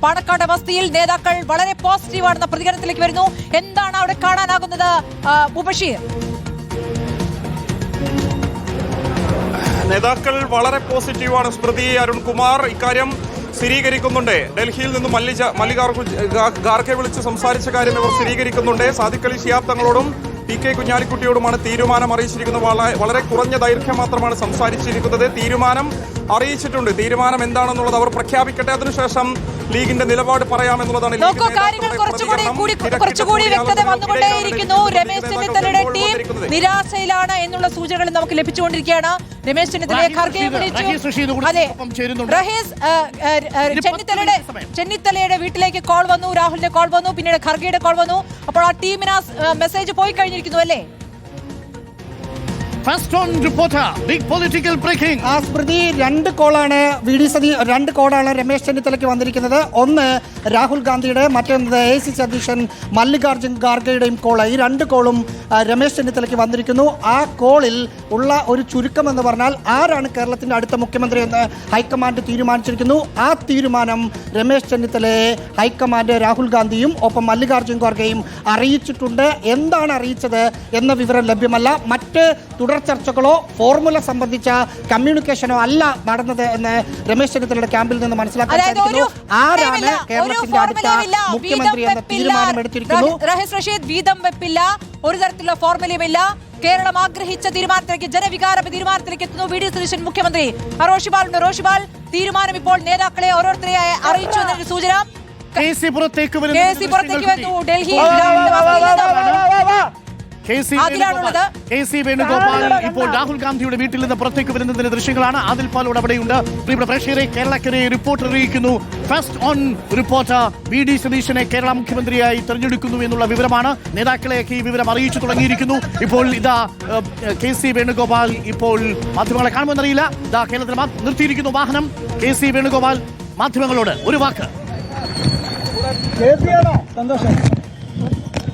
പാണക്കാട് ബസ്തിയിൽ നേതാക്കൾ വളരെ പോസിറ്റീവാണെന്ന പ്രതികരണത്തിലേക്ക് വരുന്നു. എന്താണ് അവിടെ കാണാനാകുന്നത് മുബഷീർ? നേതാക്കൾ വളരെ പോസിറ്റീവാണ് സ്മൃതി. അരുൺകുമാർ ഇക്കാര്യം സ്ഥിരീകരിക്കുന്നുണ്ട്. ഡൽഹിയിൽ നിന്നും ഖാർഗെ വിളിച്ച് സംസാരിച്ച കാര്യം ഇവർ സ്ഥിരീകരിക്കുന്നുണ്ട്. സാദിഖ് അലി ശിഹാബ് തങ്ങളോടും PK കുഞ്ഞാലിക്കുട്ടിയോടുമാണ് തീരുമാനം അറിയിച്ചിരിക്കുന്നത്. വളരെ കുറഞ്ഞ ദൈർഘ്യം മാത്രമാണ് സംസാരിച്ചിരിക്കുന്നത്. തീരുമാനം അറിയിച്ചിട്ടുണ്ട്. തീരുമാനം എന്താണെന്നുള്ളത് അവർ പ്രഖ്യാപിക്കട്ടെ, അതിനുശേഷം ലീഗിന്റെ നിലപാട് പറയാമെന്നുള്ളതാണ്. കുറച്ചുകൂടി വ്യക്തത വന്നുകൊണ്ടേയിരിക്കുന്നു. രമേശ് ചെന്നിത്തലയുടെ ടീം നിരാശയിലാണ് എന്നുള്ള സൂചനകൾ നമുക്ക് ലഭിച്ചുകൊണ്ടിരിക്കുകയാണ്. രമേശ് ചെന്നിത്തലയെ ഖാർഗെ വിളിച്ചു. അതെ, ചെന്നിത്തലയുടെ വീട്ടിലേക്ക് കോൾ വന്നു, രാഹുലിന്റെ കോൾ വന്നു, പിന്നീട് ഖാർഗെയുടെ കോൾ വന്നു. അപ്പോൾ ആ ടീമിന് മെസ്സേജ് പോയി കഴിഞ്ഞിരിക്കുന്നു അല്ലേ? First on Reporter big political breaking. Smriti, രണ്ട് കോളാണ് രമേശ് ചെന്നിത്തലയ്ക്ക് വന്നിരിക്കുന്നത്. ഒന്ന് രാഹുൽ ഗാന്ധിയുടെ, മറ്റൊന്ന് AICC അധ്യക്ഷൻ മല്ലികാർജുൻ ഖാർഗെയുടെയും കോള്. ഈ രണ്ട് കോളും രമേശ് ചെന്നിത്തലയ്ക്ക് വന്നിരിക്കുന്നു. ആ കോളിൽ ഉള്ള ഒരു ചുരുക്കം എന്ന് പറഞ്ഞാൽ ആരാണ് കേരളത്തിന്റെ അടുത്ത മുഖ്യമന്ത്രി എന്ന് ഹൈക്കമാൻഡ് തീരുമാനിച്ചിരിക്കുന്നു. ആ തീരുമാനം രമേശ് ചെന്നിത്തലയെ ഹൈക്കമാൻഡ് രാഹുൽ ഗാന്ധിയും ഒപ്പം മല്ലികാർജുൻ ഖാർഗെയും അറിയിച്ചിട്ടുണ്ട്. എന്താണ് അറിയിച്ചത് എന്ന വിവരം ലഭ്യമല്ല. മറ്റ് തുടർ ചർച്ചകളോ ഫോർമുല സംബന്ധിച്ച കമ്മ്യൂണിക്കേഷനോ അല്ല നടന്നത് എന്ന് രമേശ് ചെന്നിത്തലയുടെ ക്യാമ്പിൽ നിന്ന് മനസ്സിലാക്കാൻ സാധിക്കുന്നു. ആരാണ് കേരളത്തിന്റെ അടുത്ത മുഖ്യമന്ത്രി എന്ന തീരുമാനം എടുത്തിരിക്കുന്നു. വീതം വെപ്പില്ല, ഒരു തരത്തിലുള്ള ഫോർമുലയുമില്ല. കേരളം ആഗ്രഹിച്ച തീരുമാനത്തിലേക്ക്, ജനവികാര തീരുമാനത്തിലേക്ക് എത്തുന്നു. VD സതീശൻ മുഖ്യമന്ത്രി. റോഷിബാൽ തീരുമാനം ഇപ്പോൾ നേതാക്കളെ ഓരോരുത്തരെ അറിയിച്ചു എന്നൊരു സൂചന. പുറത്തേക്ക് വരുന്നു. ഡൽഹി KC വേണുഗോപാൽ ഇപ്പോൾ രാഹുൽ ഗാന്ധിയുടെ വീട്ടിൽ നിന്ന് പുറത്തേക്ക് വരുന്നതിന്റെ ദൃശ്യങ്ങളാണ്. ആദിൽ പാലോട് അവിടെയുണ്ട്. പ്രിയപ്പെട്ട പ്രേക്ഷകരെ, കേരളക്കരെ റിപ്പോർട്ടർ അറിയിക്കുന്നു. ഫസ്റ്റ് ഓൺ റിപ്പോർട്ടർ VD സതീശനെ കേരള മുഖ്യമന്ത്രിയായി തെരഞ്ഞെടുക്കുന്നു എന്നുള്ള വിവരമാണ്. നേതാക്കളെയൊക്കെ ഈ വിവരം അറിയിച്ചു തുടങ്ങിയിരിക്കുന്നു. ഇപ്പോൾ ഇതാ KC വേണുഗോപാൽ ഇപ്പോൾ മാധ്യമങ്ങളെ കാണുമെന്നറിയില്ല. ഇതാ കേരളത്തിൽ നിർത്തിയിരിക്കുന്നു വാഹനം. KC വേണുഗോപാൽ മാധ്യമങ്ങളോട് ഒരു വാക്ക്. സന്തോഷം.